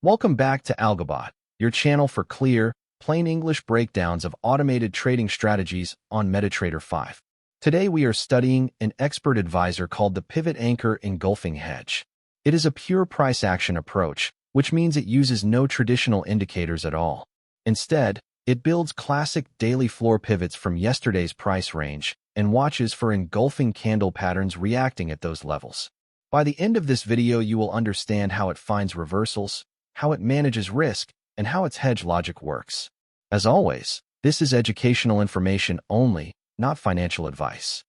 Welcome back to AlgoBot, your channel for clear, plain English breakdowns of automated trading strategies on MetaTrader 5. Today we are studying an expert advisor called the Pivot Anchor Engulfing Hedge. It is a pure price action approach, which means it uses no traditional indicators at all. Instead, it builds classic daily floor pivots from yesterday's price range and watches for engulfing candle patterns reacting at those levels. By the end of this video, you will understand how it finds reversals, how it manages risk, and how its hedge logic works. As always, this is educational information only, not financial advice.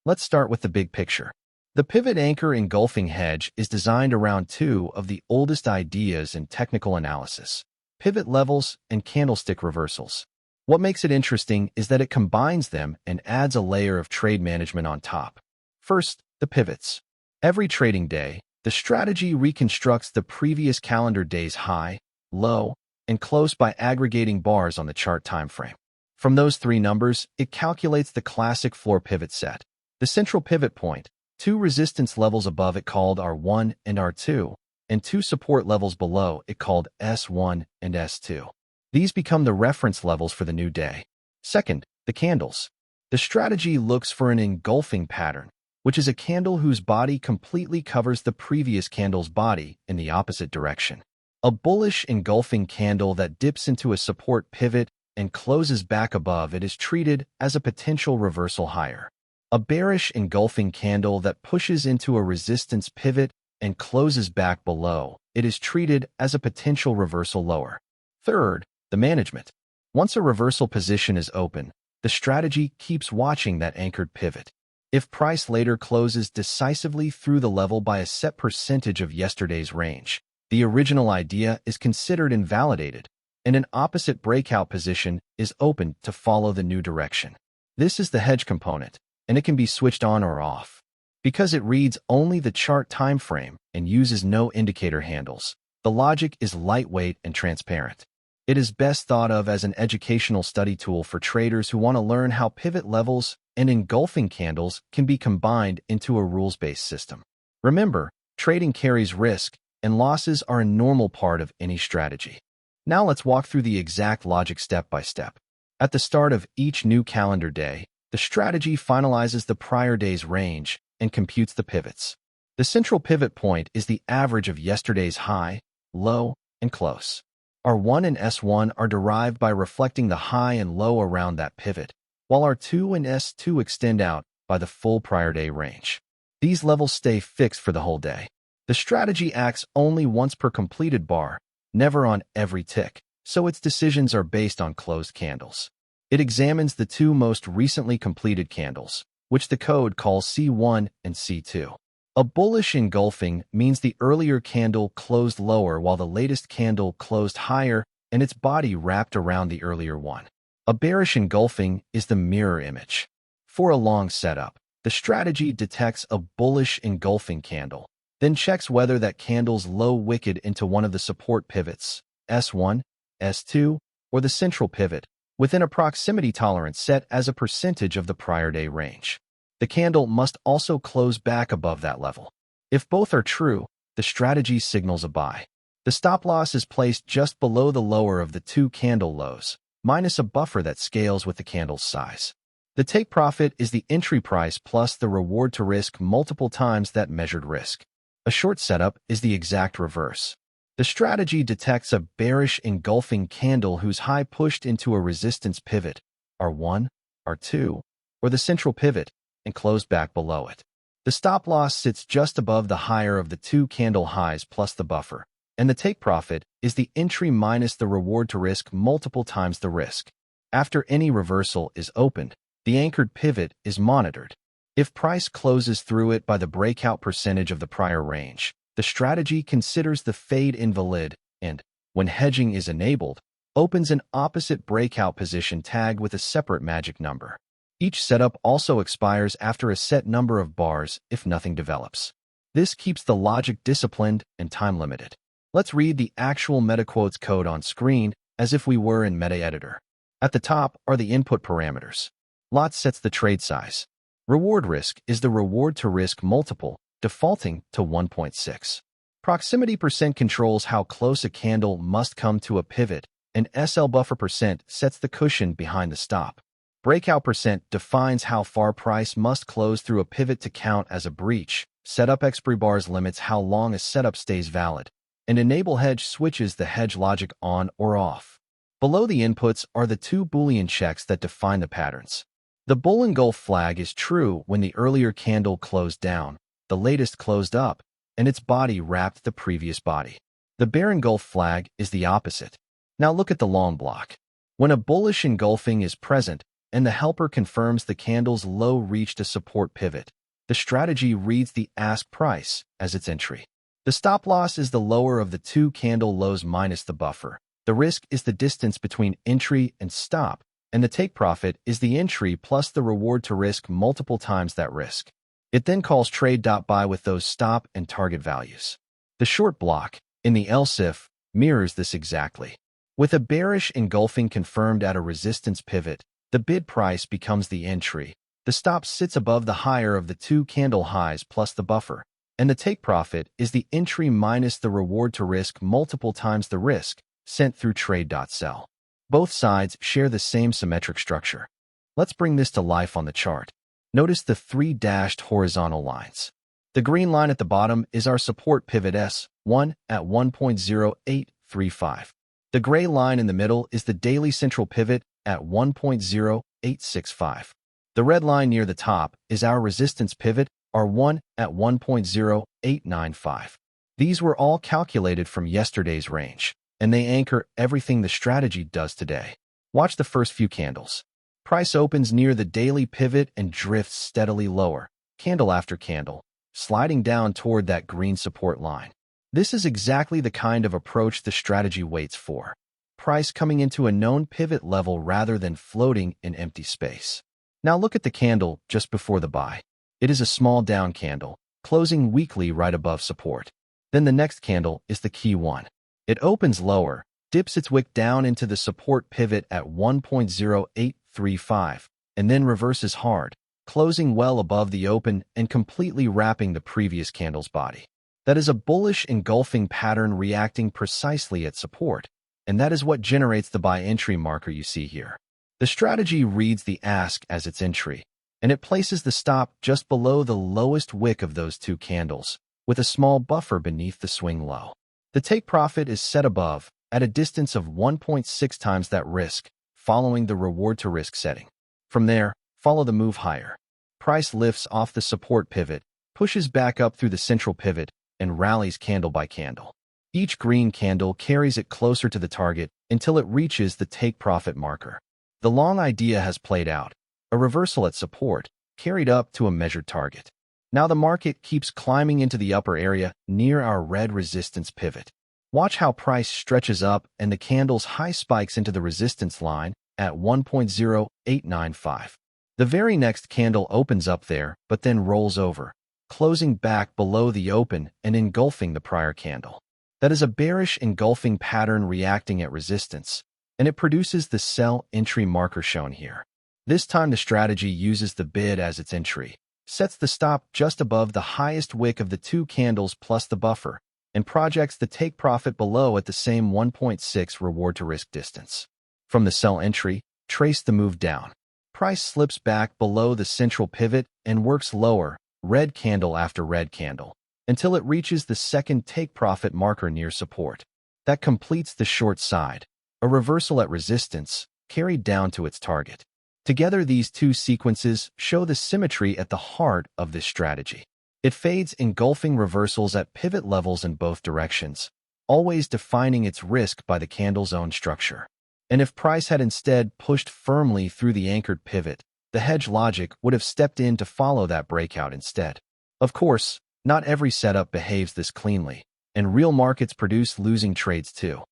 Let's start with the big picture. The Pivot Anchor Engulfing Hedge is designed around two of the oldest ideas in technical analysis: pivot levels and candlestick reversals. What makes it interesting is that it combines them and adds a layer of trade management on top. First, the pivots. Every trading day, the strategy reconstructs the previous calendar day's high, low, and close by aggregating bars on the chart timeframe. From those three numbers, it calculates the classic floor pivot set. The central pivot point, two resistance levels above it called R1 and R2, and two support levels below it called S1 and S2. These become the reference levels for the new day. Second, the candles. The strategy looks for an engulfing pattern, which is a candle whose body completely covers the previous candle's body in the opposite direction. A bullish engulfing candle that dips into a support pivot and closes back above it is treated as a potential reversal higher. A bearish engulfing candle that pushes into a resistance pivot and closes back below it is treated as a potential reversal lower. Third, the management. Once a reversal position is open, the strategy keeps watching that anchored pivot. If price later closes decisively through the level by a set percentage of yesterday's range, the original idea is considered invalidated, and an opposite breakout position is opened to follow the new direction. This is the hedge component, and it can be switched on or off. Because it reads only the chart time frame and uses no indicator handles, the logic is lightweight and transparent. It is best thought of as an educational study tool for traders who want to learn how pivot levels and engulfing candles can be combined into a rules-based system. Remember, trading carries risk, and losses are a normal part of any strategy. Now let's walk through the exact logic step by step. At the start of each new calendar day, the strategy finalizes the prior day's range and computes the pivots. The central pivot point is the average of yesterday's high, low, and close. R1 and S1 are derived by reflecting the high and low around that pivot, while R2 and S2 extend out by the full prior day range. These levels stay fixed for the whole day. The strategy acts only once per completed bar, never on every tick, so its decisions are based on closed candles. It examines the two most recently completed candles, which the code calls C1 and C2. A bullish engulfing means the earlier candle closed lower while the latest candle closed higher and its body wrapped around the earlier one. A bearish engulfing is the mirror image. For a long setup, the strategy detects a bullish engulfing candle, then checks whether that candle's low wicked into one of the support pivots, S1, S2, or the central pivot, within a proximity tolerance set as a percentage of the prior day range. The candle must also close back above that level. If both are true, the strategy signals a buy. The stop loss is placed just below the lower of the two candle lows, minus a buffer that scales with the candle's size. The take profit is the entry price plus the reward to risk multiple times that measured risk. A short setup is the exact reverse. The strategy detects a bearish engulfing candle whose high pushed into a resistance pivot, R1, R2, or the central pivot, and closed back below it. The stop loss sits just above the higher of the two candle highs plus the buffer, and the take profit is the entry minus the reward to risk multiple times the risk. After any reversal is opened, the anchored pivot is monitored. If price closes through it by the breakout percentage of the prior range, the strategy considers the fade invalid and, when hedging is enabled, opens an opposite breakout position tag with a separate magic number. Each setup also expires after a set number of bars if nothing develops. This keeps the logic disciplined and time-limited. Let's read the actual MetaQuotes code on screen as if we were in MetaEditor. At the top are the input parameters. Lot sets the trade size. RewardRisk is the reward to risk multiple, defaulting to 1.6. ProximityPercent controls how close a candle must come to a pivot, and SL buffer percent sets the cushion behind the stop. Breakout percent defines how far price must close through a pivot to count as a breach. Setup expiry bars limits how long a setup stays valid, and EnableHedge switches the hedge logic on or off. Below the inputs are the two Boolean checks that define the patterns. The bull engulf flag is true when the earlier candle closed down, the latest closed up, and its body wrapped the previous body. The bear engulf flag is the opposite. Now look at the long block. When a bullish engulfing is present and the helper confirms the candle's low reached a support pivot, the strategy reads the ask price as its entry. The stop loss is the lower of the two candle lows minus the buffer. The risk is the distance between entry and stop, and the take profit is the entry plus the reward to risk multiple times that risk. It then calls trade.buy with those stop and target values. The short block, in the else if, mirrors this exactly. With a bearish engulfing confirmed at a resistance pivot, the bid price becomes the entry. The stop sits above the higher of the two candle highs plus the buffer, and the take profit is the entry minus the reward to risk multiple times the risk, sent through trade.sell. Both sides share the same symmetric structure. Let's bring this to life on the chart. Notice the three dashed horizontal lines. The green line at the bottom is our support pivot S1 at 1.0835. The gray line in the middle is the daily central pivot at 1.0865. The red line near the top is our resistance pivot, R1, at 1.0895. These were all calculated from yesterday's range, and they anchor everything the strategy does today. Watch the first few candles. Price opens near the daily pivot and drifts steadily lower, candle after candle, sliding down toward that green support line. This is exactly the kind of approach the strategy waits for. Price coming into a known pivot level rather than floating in empty space. Now look at the candle just before the buy. It is a small down candle, closing weakly right above support. Then the next candle is the key one. It opens lower, dips its wick down into the support pivot at 1.0835, and then reverses hard, closing well above the open and completely wrapping the previous candle's body. That is a bullish engulfing pattern reacting precisely at support, and that is what generates the buy entry marker you see here. The strategy reads the ask as its entry, and it places the stop just below the lowest wick of those two candles, with a small buffer beneath the swing low. The take profit is set above, at a distance of 1.6 times that risk, following the reward to risk setting. From there, follow the move higher. Price lifts off the support pivot, pushes back up through the central pivot, and rallies candle by candle. Each green candle carries it closer to the target until it reaches the take profit marker. The long idea has played out, a reversal at support, carried up to a measured target. Now the market keeps climbing into the upper area near our red resistance pivot. Watch how price stretches up and the candle's high spikes into the resistance line at 1.0895. The very next candle opens up there, but then rolls over, closing back below the open and engulfing the prior candle. That is a bearish engulfing pattern reacting at resistance, and it produces the sell entry marker shown here. This time the strategy uses the bid as its entry, sets the stop just above the highest wick of the two candles plus the buffer, and projects the take profit below at the same 1.6 reward to risk distance. From the sell entry, trace the move down. Price slips back below the central pivot and works lower, red candle after red candle, until it reaches the second take profit marker near support. That completes the short side, a reversal at resistance, carried down to its target. Together, these two sequences show the symmetry at the heart of this strategy. It fades engulfing reversals at pivot levels in both directions, always defining its risk by the candle's own structure. And if price had instead pushed firmly through the anchored pivot, the hedge logic would have stepped in to follow that breakout instead. Of course, not every setup behaves this cleanly, and real markets produce losing trades too.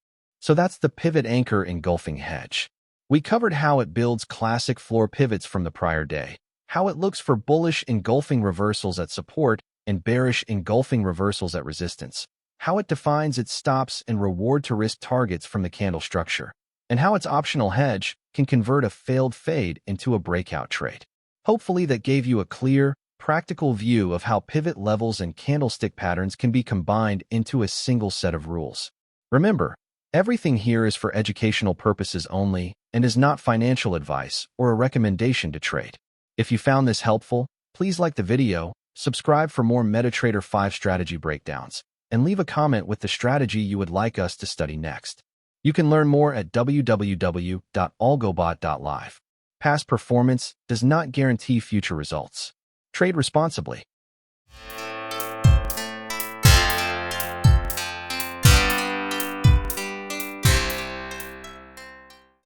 So that's the Pivot Anchor Engulfing Hedge. We covered how it builds classic floor pivots from the prior day, how it looks for bullish engulfing reversals at support and bearish engulfing reversals at resistance, how it defines its stops and reward to risk targets from the candle structure, and how its optional hedge can convert a failed fade into a breakout trade. Hopefully that gave you a clear, practical view of how pivot levels and candlestick patterns can be combined into a single set of rules. Remember, everything here is for educational purposes only and is not financial advice or a recommendation to trade. If you found this helpful, please like the video, subscribe for more MetaTrader 5 strategy breakdowns, and leave a comment with the strategy you would like us to study next. You can learn more at www.algobot.live. Past performance does not guarantee future results. Trade responsibly.